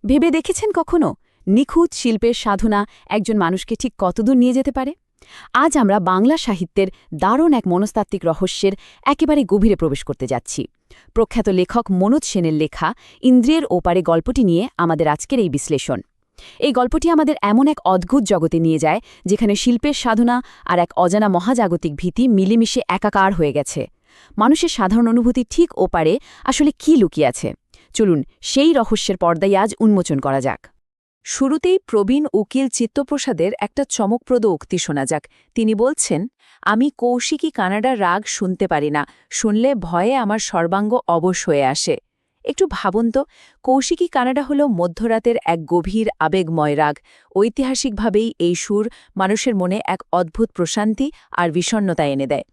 ভেবে দেখেছেন কখনো নিখুঁত শিল্পের সাধনা একজন মানুষকে ঠিক কতদূর নিয়ে যেতে পারে? আজ আমরা বাংলা সাহিত্যের দারুণ এক মনস্তাত্ত্বিক রহস্যের একেবারে গভীরে প্রবেশ করতে যাচ্ছি। প্রখ্যাত লেখক মনোজ সেনের লেখা ইন্দ্রিয়ের ওপারে গল্পটি নিয়ে আমাদের আজকের এই বিশ্লেষণ। এই গল্পটি আমাদের এমন এক অদ্ভুত জগতে নিয়ে যায় যেখানে শিল্পের সাধনা আর এক অজানা মহাজাগতিক ভীতি মিলেমিশে একাকার হয়ে গেছে। মানুষের সাধারণ অনুভূতি ঠিক ওপারে আসলে কি লুকিয়ে আছে, চলুন সেই রহস্যের পর্দায় আজ উন্মোচন করা যাক। শুরুতেই প্রবীণ উকিল চিত্তপ্রসাদের একটা চমকপ্রদ উক্তি শোনা যাক। তিনি বলছেন, আমি কৌশিকী কানাডার রাগ শুনতে পারি না, শুনলে ভয়ে আমার সর্বাঙ্গ অবশ হয়ে আসে। একটু ভাবুন তো, কৌশিকী কানাডা হল মধ্যরাতের এক গভীর আবেগময় রাগ। ঐতিহাসিকভাবেই এই সুর মানুষের মনে এক অদ্ভুত প্রশান্তি আর বিষণ্ণতা এনে দেয়।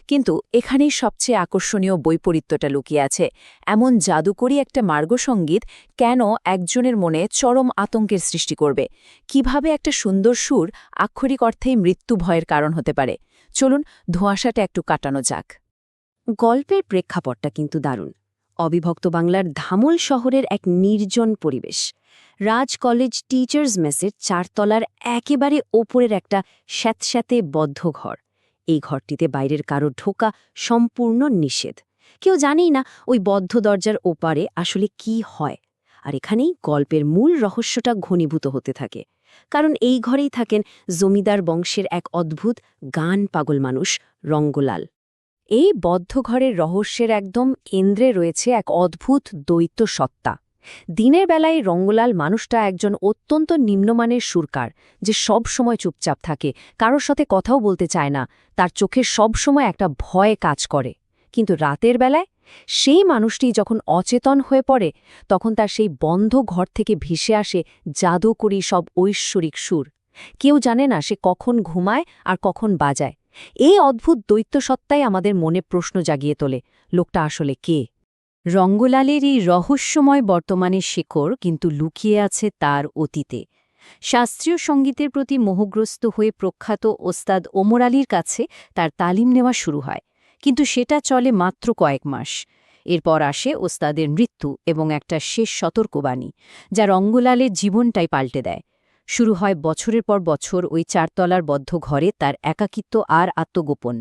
কিন্তু এখানেই সবচেয়ে আকর্ষণীয় বৈপরীত্যটা লুকিয়ে আছে। এমন জাদুকরী একটা মার্গসঙ্গীত কেন একজনের মনে চরম আতঙ্কের সৃষ্টি করবে? কিভাবে একটা সুন্দর সুর আক্ষরিক অর্থেই মৃত্যু ভয়ের কারণ হতে পারে? চলুন ধোঁয়াশাটা একটু কাটানো যাক। গল্পের প্রেক্ষাপটটা কিন্তু দারুণ। অবিভক্ত বাংলার ধামল শহরের এক নির্জন পরিবেশ। রাজ কলেজ টিচার্স মেসের 4 তলার একেবারে ওপরের একটা স্যাঁতস্যাঁতে বদ্ধ ঘর। এই ঘরটিতে বাইরের কারো ঢোকা সম্পূর্ণ নিষেধ। কেউ জানেই না ওই বদ্ধ দরজার ওপারে আসলে কি হয়। আর এখানেই গল্পের মূল রহস্যটা ঘনীভূত হতে থাকে। কারণ এই ঘরেই থাকেন জমিদার বংশের এক অদ্ভুত গান পাগল মানুষ, রঙ্গলাল। এই বদ্ধ ঘরের রহস্যের একদম কেন্দ্রে রয়েছে এক অদ্ভুত দ্বৈত সত্তা। দিনের বেলায় রঙ্গলাল মানুষটা একজন অত্যন্ত নিম্নমানের সুরকার, যে সব সময় চুপচাপ থাকে, কারোর সাথে কথাও বলতে চায় না, তার চোখে সব সময় একটা ভয় কাজ করে। কিন্তু রাতের বেলায় সেই মানুষটি যখন অচেতন হয়ে পড়ে, তখন তার সেই বন্ধ ঘর থেকে ভেসে আসে জাদুকরী সব ঐশ্বরিক সুর। কেউ জানে না সে কখন ঘুমায় আর কখন বাজায়। এই অদ্ভুত দৈত্যসত্তাই আমাদের মনে প্রশ্ন জাগিয়ে তোলে, লোকটা আসলে কে? রঙ্গলালের এই রহস্যময় বর্তমানের শিকড় কিন্তু লুকিয়ে আছে তার অতীতে। শাস্ত্রীয় সঙ্গীতের প্রতি মোহগ্রস্ত হয়ে প্রখ্যাত ওস্তাদ ওমর আলীর কাছে তার তালিম নেওয়া শুরু হয়, কিন্তু সেটা চলে মাত্র কয়েক মাস। এরপর আসে ওস্তাদের মৃত্যু এবং একটা শেষ সতর্কবাণী, যা রঙ্গলালের জীবনটাই পাল্টে দেয়। শুরু হয় বছরের পর বছর ওই 4 তলার বদ্ধ ঘরে তার একাকিত্ব আর আত্মগোপন।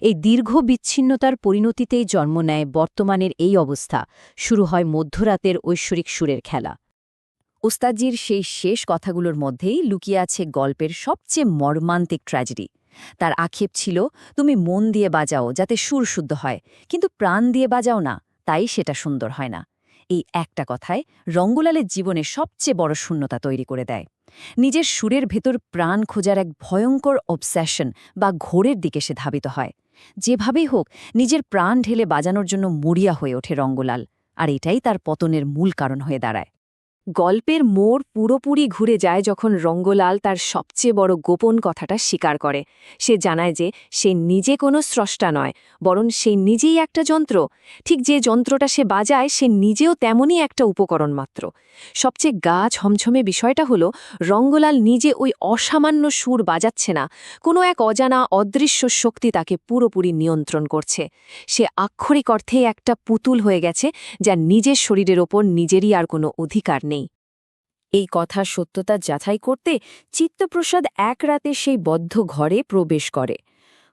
এই দীর্ঘ বিচ্ছিন্নতার পরিণতিতেই জন্ম নেয় বর্তমানের এই অবস্থা। শুরু হয় মধ্যরাতের ঐশ্বরিক সুরের খেলা। ওস্তাদজির সেই শেষ কথাগুলোর মধ্যেই লুকিয়ে আছে গল্পের সবচেয়ে মর্মান্তিক ট্র্যাজেডি। তার আক্ষেপ ছিল, তুমি মন দিয়ে বাজাও যাতে সুর শুদ্ধ হয়, কিন্তু প্রাণ দিয়ে বাজাও না, তাই সেটা সুন্দর হয় না। এই একটা কথায় রঙ্গলালের জীবনে সবচেয়ে বড় শূন্যতা তৈরি করে দেয়। নিজের সুরের ভেতর প্রাণ খোঁজার এক ভয়ঙ্কর অবসেশন বা ঘোরের দিকে সে ধাবিত হয়। যেভাবেই হোক নিজের প্রাণ ঢেলে বাজানোর জন্য মরিয়া হয়ে ওঠে রঙ্গলাল, আর এটাই তার পতনের মূল কারণ হয়ে দাঁড়ায়। গল্পের মোড় পুরোপুরি ঘুরে যায় যখন রঙ্গলাল তার সবচেয়ে বড় গোপন কথাটা স্বীকার করে। সে জানায় যে সে নিজে কোনো স্রষ্টা নয়, বরং সে নিজেই একটা যন্ত্র। ঠিক যে যন্ত্রটা সে বাজায় সে নিজেও তেমনই একটা উপকরণ মাত্র। সবচেয়ে গা ছমছমে বিষয়টা হলো, রঙ্গলাল নিজে ওই অসামান্য সুর বাজাচ্ছে না, কোনো এক অজানা অদৃশ্য শক্তি তাকে পুরোপুরি নিয়ন্ত্রণ করছে। সে আক্ষরিক অর্থে একটা পুতুল হয়ে গেছে, যা নিজের শরীরের ওপর নিজেরই আর কোনো অধিকার নেই। এই কথার সত্যতা যাচাই করতে চিত্তপ্রসাদ এক রাতে সেই বদ্ধ ঘরে প্রবেশ করে।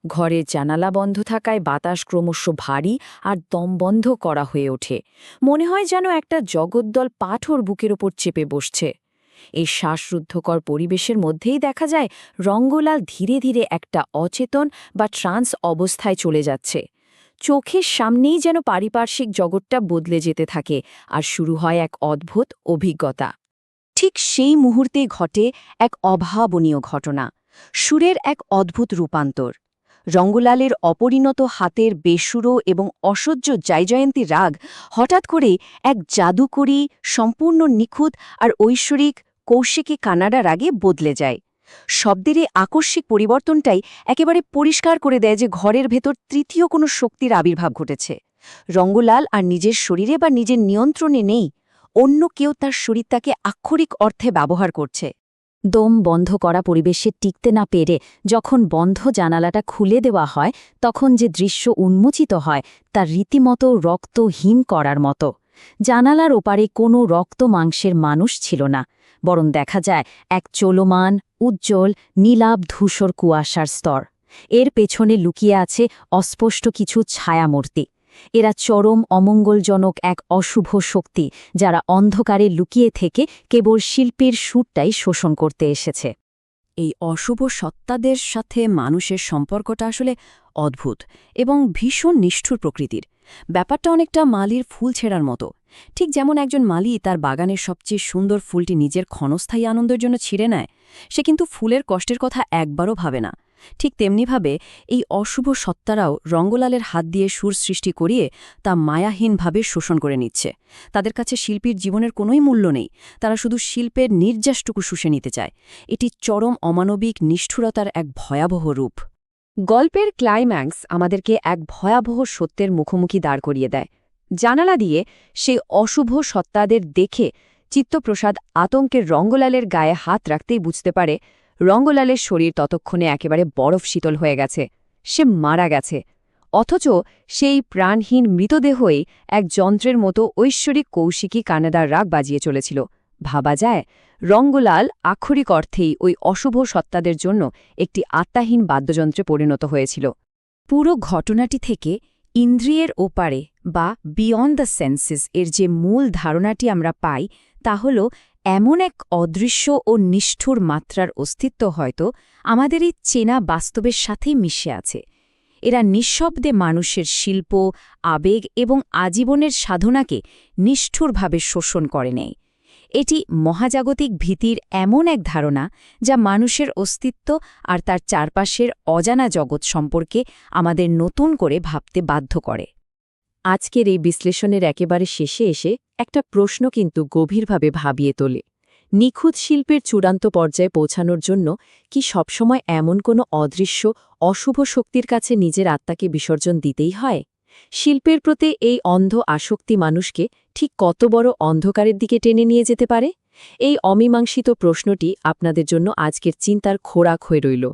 ঘরের জানালা বন্ধ থাকায় বাতাস ক্রমশ ভারী আর দমবন্ধ করা হয়ে ওঠে। মনে হয় যেন একটা জগদ্দল পাথর বুকের ওপর চেপে বসছে। এই শ্বাসরুদ্ধকর পরিবেশের মধ্যেই দেখা যায় রঙ্গলাল ধীরে ধীরে একটা অচেতন বা ট্রান্স অবস্থায় চলে যাচ্ছে। চোখের সামনেই যেন পারিপার্শ্বিক জগৎটা বদলে যেতে থাকে, আর শুরু হয় এক অদ্ভুত অভিজ্ঞতা। ঠিক সেই মুহূর্তেই ঘটে এক অভাবনীয় ঘটনা, সুরের এক অদ্ভুত রূপান্তর। রঙ্গলালের অপরিণত হাতের বেসুরো এবং অসহ্য জয়জয়ন্তী রাগ হঠাৎ করে এক জাদুকরী, সম্পূর্ণ নিখুঁত আর ঐশ্বরিক কৌশিকী কানাডা রাগে বদলে যায়। শব্দের এই আকস্মিক পরিবর্তনটাই একেবারে পরিষ্কার করে দেয় যে ঘরের ভেতর তৃতীয় কোনো শক্তির আবির্ভাব ঘটেছে। রঙ্গলাল আর নিজের শরীরে বা নিজের নিয়ন্ত্রণে নেই, অন্য কেউ তার শরীরটাকে আক্ষরিক অর্থে ব্যবহার করছে। দম বন্ধ করা পরিবেশে টিকতে না পেরে যখন বন্ধ জানালাটা খুলে দেওয়া হয়, তখন যে দৃশ্য উন্মোচিত হয় তা রীতিমতো রক্ত হিম করার মতো। জানালার ওপারে কোনো রক্ত মাংসের মানুষ ছিল না, বরং দেখা যায় এক চলমান উজ্জ্বল নীলাভ ধূসর কুয়াশার স্তর। এর পেছনে লুকিয়ে আছে অস্পষ্ট কিছু ছায়ামূর্তি। এরা চরম অমঙ্গলজনক এক অশুভ শক্তি, যারা অন্ধকারে লুকিয়ে থেকে কেবল শিল্পের সুরটাই শোষণ করতে এসেছে। এই অশুভ সত্তাদের সাথে মানুষের সম্পর্কটা আসলে অদ্ভুত এবং ভীষণ নিষ্ঠুর প্রকৃতির। ব্যাপারটা অনেকটা মালির ফুল ছেঁড়ার মতো। ঠিক যেমন একজন মালি তার বাগানের সবচেয়ে সুন্দর ফুলটি নিজের ক্ষণস্থায়ী আনন্দের জন্য ছিঁড়ে নেয়, সে কিন্তু ফুলের কষ্টের কথা একবারও ভাবে না। ঠিক তেমনিভাবে এই অশুভ সত্তারাও রঙ্গলালের হাত দিয়ে সুর সৃষ্টি করিয়ে তা মায়াহীনভাবে শোষণ করে নিচ্ছে। তাদের কাছে শিল্পীর জীবনের কোনোই মূল্য নেই, তারা শুধু শিল্পের নির্যাসটুকু শুষে নিতে চায়। এটি চরম অমানবিক নিষ্ঠুরতার এক ভয়াবহ রূপ। গল্পের ক্লাইম্যাক্স আমাদেরকে এক ভয়াবহ সত্যের মুখোমুখি দাঁড় করিয়ে দেয়। জানালা দিয়ে সেই অশুভ সত্তাদের দেখে চিত্তপ্রসাদ আতঙ্কের রঙ্গলালের গায়ে হাত রাখতেই বুঝতে পারে রঙ্গলালের শরীর ততক্ষণে একেবারে বরফ শীতল হয়ে গেছে, সে মারা গেছে। অথচ সেই প্রাণহীন মৃতদেহই এক যন্ত্রের মতো ঐশ্বরিক কৌশিকী কানাডার রাগ বাজিয়ে চলেছিল। ভাবা যায় রঙ্গলাল আক্ষরিক অর্থেই ওই অশুভ সত্তাদের জন্য একটি আত্মাহীন বাদ্যযন্ত্রে পরিণত হয়েছিল। পুরো ঘটনাটি থেকে ইন্দ্রিয়ের ওপারে বা বিয়ন্ড দ্য সেন্সেস এর যে মূল ধারণাটি আমরা পাই তা হল এমন এক অদৃশ্য ও নিষ্ঠুর মাত্রার অস্তিত্ব হয়তো আমাদের এই চেনা বাস্তবের সাথেই মিশে আছে। এরা নিঃশব্দে মানুষের শিল্প, আবেগ এবং আজীবনের সাধনাকে নিষ্ঠুরভাবে শোষণ করে নেয়। এটি মহাজাগতিক ভীতির এমন এক ধারণা যা মানুষের অস্তিত্ব আর তার চারপাশের অজানা জগৎ সম্পর্কে আমাদের নতুন করে ভাবতে বাধ্য করে। আজকের এই বিশ্লেষণের একেবারে শেষে এসে একটা প্রশ্ন কিন্তু গভীরভাবে ভাবিয়ে তোলে। নিখুঁত শিল্পের চূড়ান্ত পর্যায়ে পৌঁছানোর জন্য কি সবসময় এমন কোনো অদৃশ্য অশুভ শক্তির কাছে নিজের আত্মাকে বিসর্জন দিতেই হয়? শিল্পের প্রতি এই অন্ধ আসক্তি মানুষকে ঠিক কত বড় অন্ধকারের দিকে টেনে নিয়ে যেতে পারে? এই অমীমাংসিত প্রশ্নটি আপনাদের জন্য আজকের চিন্তার খোরাক হয়ে রইল।